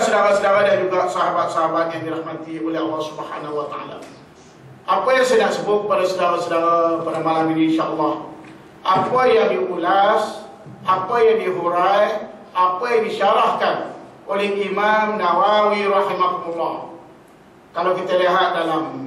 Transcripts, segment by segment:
saudara-saudara dan juga sahabat-sahabat yang dirahmati oleh Allah Subhanahu wa taala. Apa yang saya nak sebut kepada saudara-saudara pada malam ini insya-Allah, apa yang diulas, apa yang dihurai, apa yang disyarahkan oleh Imam Nawawi rahimahullah. Kalau kita lihat dalam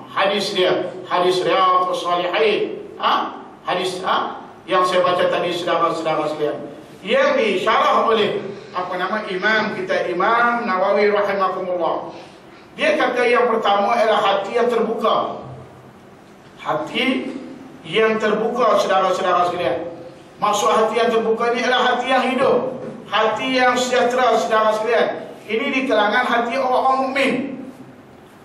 hadis dia, hadis Riyadhus Shalihin, hadis yang saya baca tadi saudara-saudara sekalian, yang disyarah oleh Imam kita, Imam Nawawi rahimahullah. Dia kata yang pertama adalah hati yang terbuka. Hati yang terbuka, saudara-saudara sekalian. Maksud hati yang terbuka ini adalah hati yang hidup, hati yang sejahtera, saudara sekalian. Ini di kalangan hati orang-orang mukmin.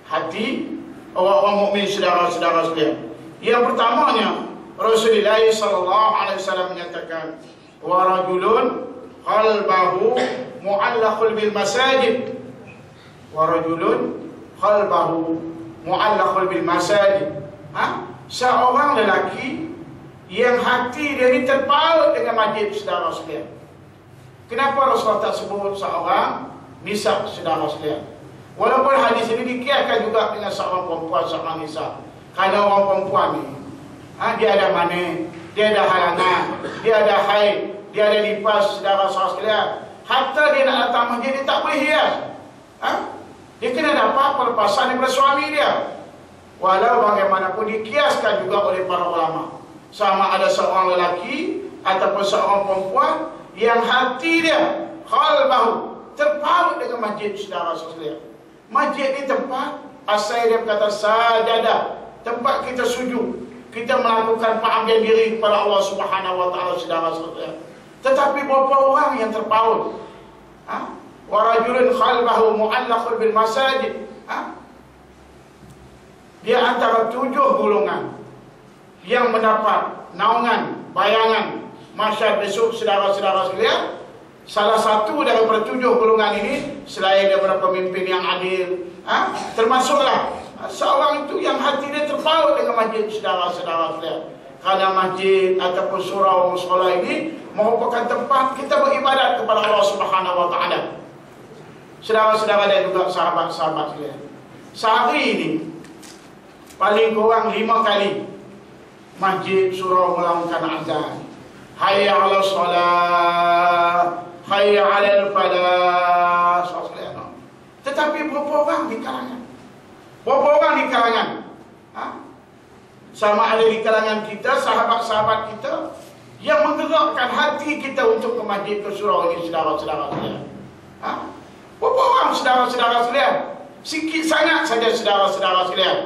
Hati orang-orang mukmin, saudara-saudara sekalian. Yang pertamanya, Rasulullah sallallahu alaihi wasallam menyatakan, wa rajulun qalbahu mu'allaqul bil masajid. Wa rajulun qalbahu mu'allaqul bil masajid. Seorang lelaki yang hati dia ni terpaut dengan masjid, saudara sekalian. Kenapa Rasulullah tak sebut seorang nisa, saudara sekalian? Walaupun hadis ini dikiaskan juga dengan seorang perempuan, seorang nisa. Kerana orang perempuan ni, dia ada mani, dia ada halangan, dia ada haid, dia ada lipas, saudara sekalian. Hatta dia nak datang masjid, dia tak boleh hias. Dia kena dapat pelepasan daripada suami dia. Walau bagaimanapun dikiaskan juga oleh para ulama, sama ada seorang lelaki ataupun seorang perempuan yang hati dia qalbahu terpaut dengan masjid, saudara sekalian. Masjid ni tempat asal dia berkata sajadah, tempat kita sujud, kita melakukan pengabdian diri kepada Allah Subhanahu wa taala, saudara sekalian. Tetapi berapa orang yang terpaut? Wa rajulun qalbahu mu'allaqun bil masajid. Dia antara 7 golongan yang mendapat naungan, bayangan mahsyar besok, saudara-saudara sekalian. Salah satu daripada 7 golongan ini, selain daripada pemimpin yang adil, termasuklah seorang itu yang hati dia terpaut dengan masjid, saudara-saudara sekalian. Kerana masjid ataupun surau musola ini merupakan tempat kita beribadat kepada Allah Subhanahu wa taala. Saudara-saudara dan juga sahabat-sahabat sekalian, sehari ini paling kurang 5 kali masjid surau melaungkan azan. Hayya 'alas shalah, hayya 'alal falah. Tetapi berapa orang di kalangan? Berapa orang di kalangan? Sama ada di kalangan kita, sahabat-sahabat kita, yang menggerakkan hati kita untuk ke masjid, ke surau ini, saudara-saudara sekalian. Berapa orang, saudara-saudara sekalian? Sikit sangat saja, saudara-saudara sekalian.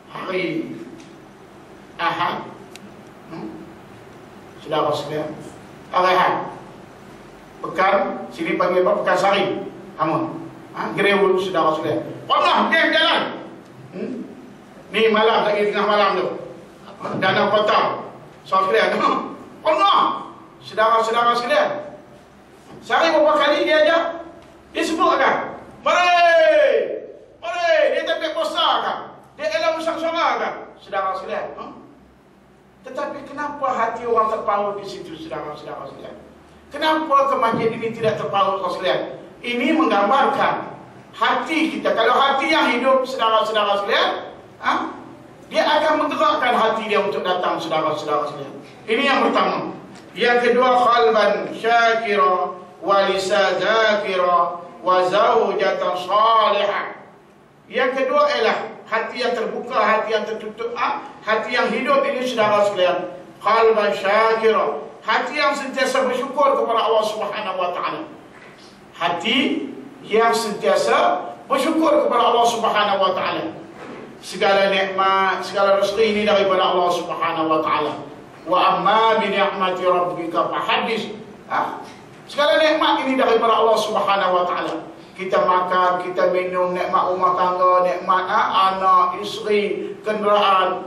Hari Ahad, saudara sekalian, hari Ahad, pekan, sini panggil apa? Pekan Sari, Greenwood, saudara sekalian. Pernah dia jalan. Ni malam, lagi tengah malam tu, Danau Kota, saudara sekalian. Pernah, saudara-saudara sekalian. Sehari berapa kali dia ajak? Dia sebut kan? Mari, mari. Dia tak poster kan? Dia elam usang-usang kan? Saudara sekalian. Tetapi kenapa hati orang terpaut di situ, saudara-saudara sekalian? Kenapa ke masjid ini tidak terpaut, saudara sekalian? Ini menggambarkan hati kita. Kalau hati yang hidup, saudara-saudara sekalian, dia akan menggerakkan hati dia untuk datang, saudara-saudara sekalian. Ini yang pertama. Yang kedua, qalban syakira wa lisan zakira wa zaujatan salihah. Yang kedua ialah hati yang terbuka, hati yang tertutup, hati yang hidup ini, saudara sekalian. Qalban syakira, hati yang sentiasa bersyukur kepada Allah Subhanahu wa taala. Hati yang sentiasa bersyukur kepada Allah Subhanahu wa taala. Segala nikmat, segala rezeki ini daripada Allah Subhanahu wa taala. Wa amma bi ni'mati rabbika fahaddits. Segala nikmat ini daripada Allah Subhanahu wa taala. Kita makan, kita minum, nikmat rumah tangga, nikmat anak, isteri, kenderaan,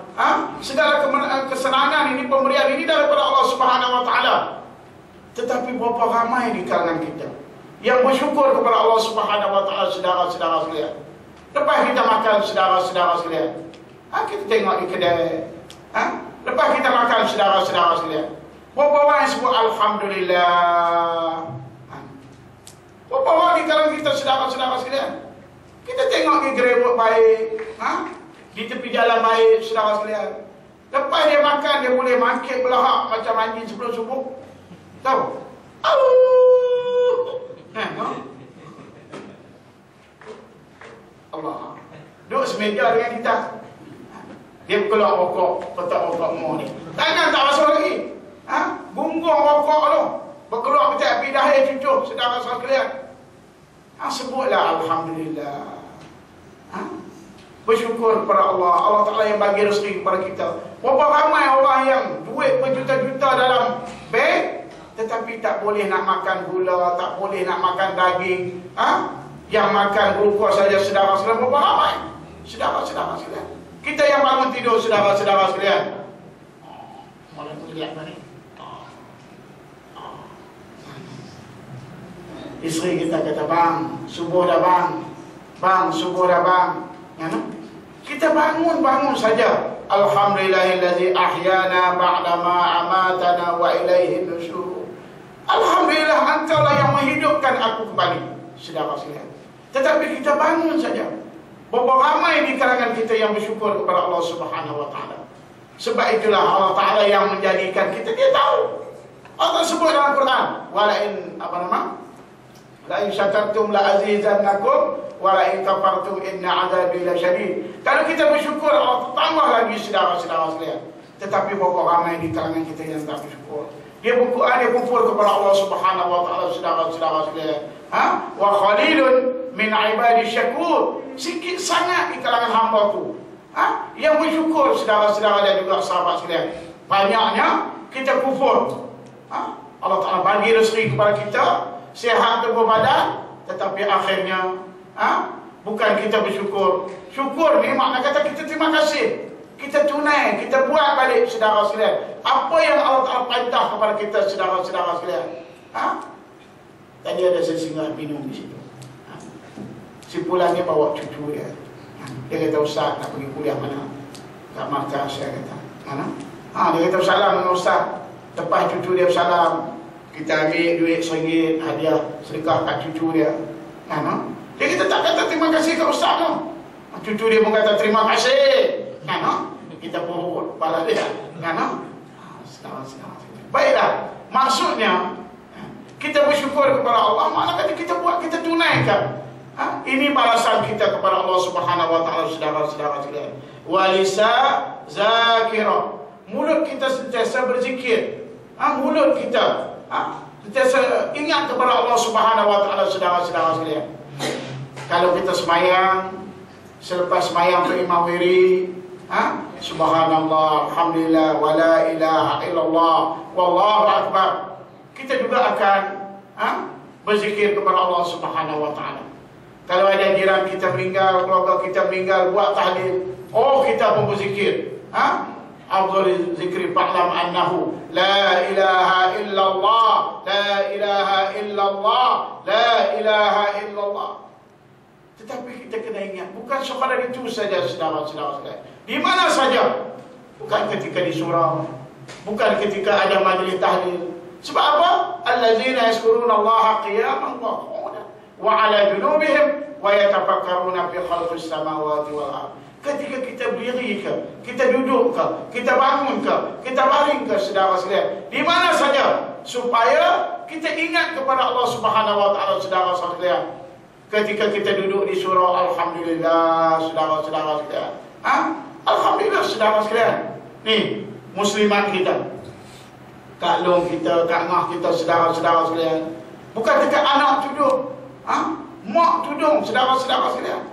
segala kesenangan ini, pemberian ini daripada Allah Subhanahu wa taala. Tetapi berapa ramai di kalangan kita yang bersyukur kepada Allah Subhanahu wa taala, saudara-saudara sekalian. Lepas kita makan, saudara-saudara sekalian, kita tengok di kedai, lepas kita makan, saudara-saudara sekalian, berapa orang yang sebut alhamdulillah? Berapa orang di kalangan kita saudara-saudara sekalian. Kita tengok dia gerebek baik, di tepi jalan baik, saudara sekalian. Lepas dia makan, dia boleh mangkit belahak macam anjing sebelum subuh. Tahu? Allah. Duduk semeja dengan kita. Dia keluar rokok, petak rokok mu ni. Tangan tak masuk lagi. Bunggong rokok tu. Berkeluar petak api dahil cucuk, saudara sekalian. Sebutlah Alhamdulillah. Bersyukur kepada Allah. Allah Ta'ala yang bagi rezeki kepada kita. Berapa ramai orang yang duit berjuta-juta dalam bank, tetapi tak boleh nak makan gula, tak boleh nak makan daging. Yang makan glukos saja, saudara-saudara. Berapa ramai? Saudara-saudara sekalian. Kita yang bangun tidur, saudara-saudara sekalian. Malam tu lihat mana? Isteri kita kata, bang, subuh dah bang. Bang, subuh dah bang. Kita bangun saja. Alhamdulillahillazi ahyana ba'dama amatana wa ilaihi nusyur. Alhamdulillah, engkau lah yang menghidupkan aku kembali, saudara sekalian. Tetapi kita bangun saja. Berapa ramai di kalangan kita yang bersyukur kepada Allah Subhanahu wa taala. Sebab itulah Allah Taala yang menjadikan kita, dia tahu. Allah sebut dalam Quran, walain la in syakartum la azizannakum wa la in kafartum inna azabi lasyadid. Kalau kita bersyukur, Allah tambah lagi, saudara-saudara sekalian. Tetapi berapa ramai di kalangan kita yang tak bersyukur. Dia kumpul kepada Allah Subhanahu wa taala, saudara-saudara sekalian. Wa khalilun min ibadi syakur. Sikit sangat di kalangan hamba tu yang bersyukur, saudara-saudara dan juga sahabat sekalian. Banyaknya kita kufur. Allah Ta'ala bagi rezeki kepada kita, sihat tubuh badan, tetapi akhirnya bukan kita bersyukur. Syukur ni makna kata kita terima kasih, kita tunai, kita buat balik, saudara sekalian, apa yang Allah Ta'ala perintah kepada kita, saudara-saudara sekalian. Tadi ada sesinggah minum di situ. Si pulangnya bawa cucu dia. Dia kata, Ustaz nak pergi kuliah mana? Kat markas, saya kata. Mana? Dia kata, salam dengan Ustaz. Lepas cucu dia salam, kita ambil duit RM1 hadiah sedekah kat cucu dia. Dia kata, tak kata terima kasih kat Ustaz tu. Cucu dia pun kata terima kasih. Kita pun kepala dia. Baiklah, maksudnya kita bersyukur kepada Allah, makna kata kita buat, kita tunaikan. Ini balasan kita kepada Allah Subhanahu wa taala, saudara-saudara sekalian. Walisa zakira. Mulut kita sentiasa berzikir. Mulut kita sentiasa ingat kepada Allah Subhanahu wa taala, saudara-saudara sekalian. Kalau kita semayang, selepas semayang tu imam wirid, subhanallah, alhamdulillah, wala ilaha illallah, wallahu akbar. Kita juga akan berzikir kepada Allah Subhanahu wa taala. Kalau ada jiran kita meninggal, keluarga kita meninggal, buat tahlil, kita pun berzikir. Afdhalul zikri fa'lam annahu la ilaha illallah, la ilaha illallah, la ilaha illallah. Tetapi kita kena ingat, bukan sekadar itu saja, saudara-saudara sekalian. Di mana saja, bukan ketika di surau, bukan ketika ada majlis tahlil. Sebab apa? Allazina yazkuruna Allah qiyaman wa qu'udan wa 'ala junubihim wa yatafakkaruna fi khalqis samawati wal ardh. Ketika kita berdiri ke, kita duduk ke, kita bangun ke, kita baring ke, saudara sekalian, di mana saja, supaya kita ingat kepada Allah Subhanahu wa taala, saudara sekalian. Ketika kita duduk di surau, alhamdulillah, saudara-saudara sekalian. Alhamdulillah, saudara sekalian. Ni muslimat kita, Kak Long kita, Kak Ngah kita, saudara-saudara sekalian. Bukan dekat anak tudung, mak tudung, saudara-saudara sekalian.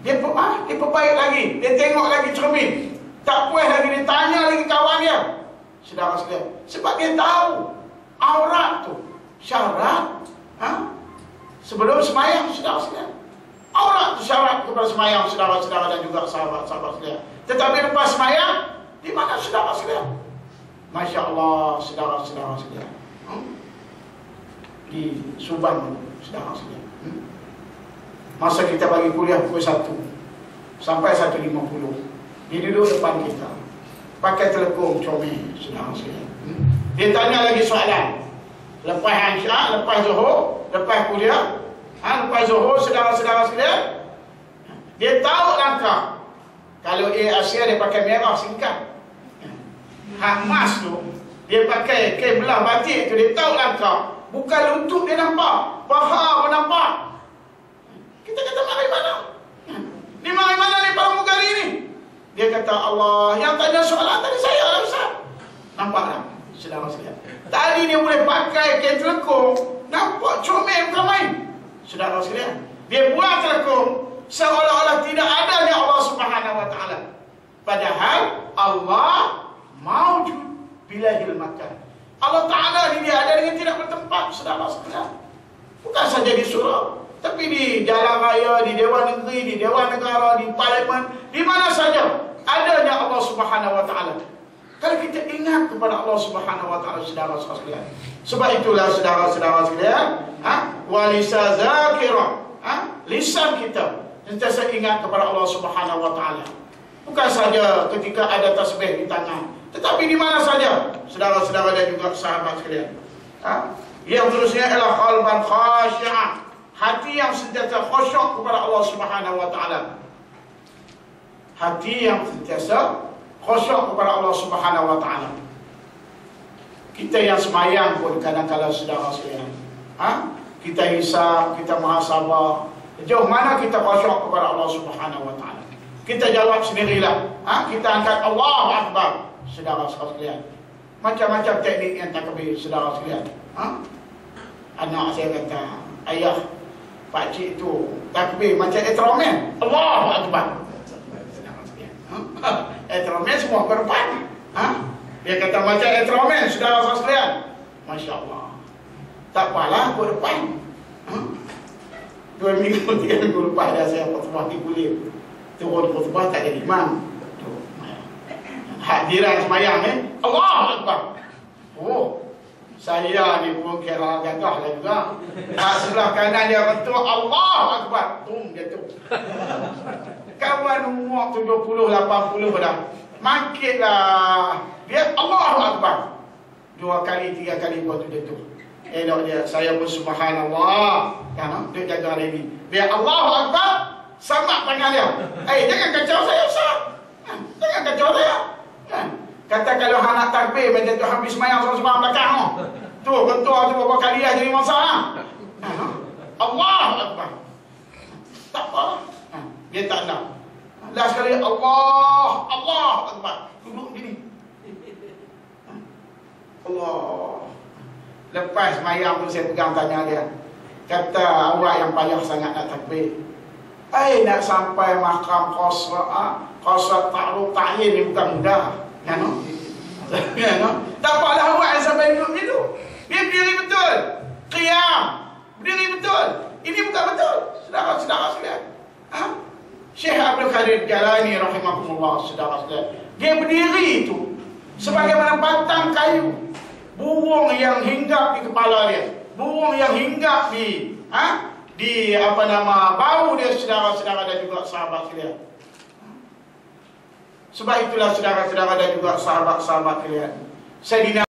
Dia perbaik lagi, dia tengok lagi cermin, tak puas lagi, dia tanya lagi kawan dia, saudara sekalian. Sebab dia tahu aurat tu syarat sebelum semayang, saudara sekalian. Aurat tu syarat kepada semayang, saudara-saudara dan juga sahabat-sahabat sekalian. Tetapi lepas semayang, di mana saudara sekalian? Masya Allah, saudara-saudara sekalian. Di Subang, saudara sekalian. Masa kita bagi kuliah pukul 1 sampai 1.50, dia duduk depan kita, pakai telekung comel, saudara sekalian. Dia tanya lagi soalan. Lepas Isyak, lepas Zuhur, lepas kuliah, Lepas zuhur, saudara-saudara sekalian, dia tahu langkah. Kalau Asia dia pakai merah singkat. Hak emas tu, dia pakai kain belah batik tu, dia tahu langkah. Bukan lutut dia nampak, paha pun nampak. Kita kata mari mana? Ni mari mana ni para mugari ni? Dia kata Allah yang tanya soalan tadi saya lah Ustaz. Nampak tak? Saudara sekalian. Tadi dia boleh pakai kain telekung, nampak comel bukan main. Saudara sekalian, dia buang telekung seolah-olah tidak adanya Allah Subhanahu wa taala. Padahal Allah maujud bilahil makan. Allah Ta'ala ni dia ada dengan tidak bertempat, saudara sekalian. Bukan saja di surau, tapi di jalan raya, di Dewan Negeri, di Dewan Negara, di Parlimen, di mana saja adanya Allah Subhanahu wa taala. Kalau kita ingat kepada Allah Subhanahu wa taala, saudara sekalian. Sebab itulah saudara-saudara sekalian, walisa zakira, lisan kita sentiasa ingat kepada Allah Subhanahu wa taala. Bukan saja ketika ada tasbih di tangan, tetapi di mana saja, saudara-saudara dan juga sahabat sekalian. Yang terusnya adalah qalban khashi'ah, hati yang sentiasa khusyuk kepada Allah Subhanahu wa taala. Hati yang sentiasa khusyuk kepada Allah Subhanahu wa taala. Kita yang semayang pun kadang-kadang saudara sekalian, kita hisab, kita muhasabah, sejauh mana kita khusyuk kepada Allah Subhanahu wa taala. Kita jawab sendirilah, kita angkat Allahu Akbar, saudara sekalian. Macam-macam teknik yang takbir, saudara sekalian. Anak saya kata, ayah, pakcik tu takbir macam etromen, Allahu Akbar. Etromen semua ke depan. Dia kata macam etromen, saudara sekalian. Masya Allah. Tak apalah ke depan. 2 minggu, 3 minggu lepas dah saya khutbah di Kulim. Turun khutbah tak ada imam. Hadiran semayang Allahu Akbar. Oh, saya ni pun kira gagah lah juga. Sebelah kanan dia betul Allahu Akbar. Dia tu. Kawan umur 70, 80 dah. Makinlah. Dia Allahu Akbar. 2 kali, 3 kali buat tu dia tu. Dia, saya pun subhanallah. Dia jaga hari ni. Dia Allahu Akbar. Sama tangan dia. Jangan kacau saya Ustaz. Jangan kacau saya. Kata kalau anak takbir macam tu habis semayang seorang belakang tu ketua tu berapa kali dah jadi masalah. Allahu Akbar. Tak apa. Dia tak nak. Last sekali Allah Akbar. Duduk gini. Allah. Lepas semayang tu saya pegang tanya dia. Kata awak yang payah sangat nak takbir. Nak sampai mahkam qasrat ta'ruf ta'yin ni bukan mudah. Tak apalah awak yang sampai duduk gitu. Dia berdiri betul. Qiyam. Berdiri betul. Ini bukan betul. Saudara-saudara sekalian. Syekh Abdul Qadir Jalani rahimahumullah, saudara sekalian. Dia berdiri itu sebagaimana batang kayu. Burung yang hinggap di kepala dia. Burung yang hinggap di bau dia, saudara-saudara dan juga sahabat sekalian. Sebab itulah saudara-saudara dan juga sahabat-sahabat sekalian, Sayyidina